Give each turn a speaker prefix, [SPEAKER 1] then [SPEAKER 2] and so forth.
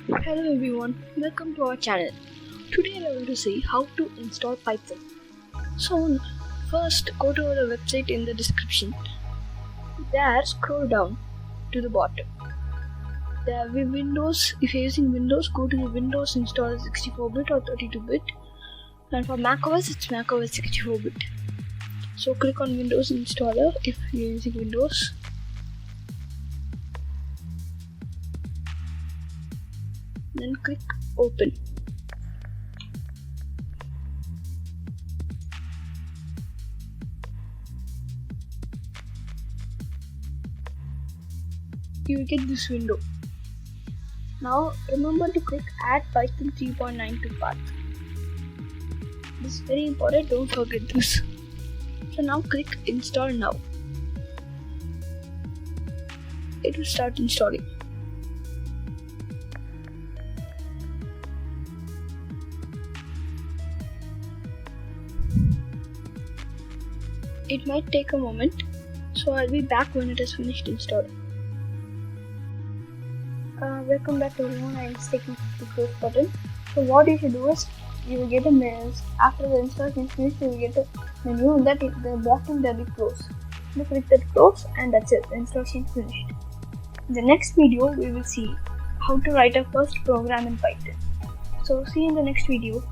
[SPEAKER 1] Hello everyone, welcome to our channel. Today I will to see how to install Python. So first go to our website in the description. There scroll down to the bottom. There will Windows. If you're using Windows, go to the Windows installer 64-bit or 32-bit. And for macOS, it's macOS 64-bit. So click on Windows installer if you're using Windows. Then click open. You will get this window. Now remember to click add Python 3.9 to path. This is very important, don't forget this. So now click install now. It will start installing. It might take a moment, so I'll be back when it is finished installing. Welcome back everyone. I am taking the close button. So what you should do is you will get a menu. After the installation is finished, you will get a menu and that at the bottom there will be close. You click that close and that's it. The installation is finished. In the next video we will see how to write a first program in Python. So see you in the next video.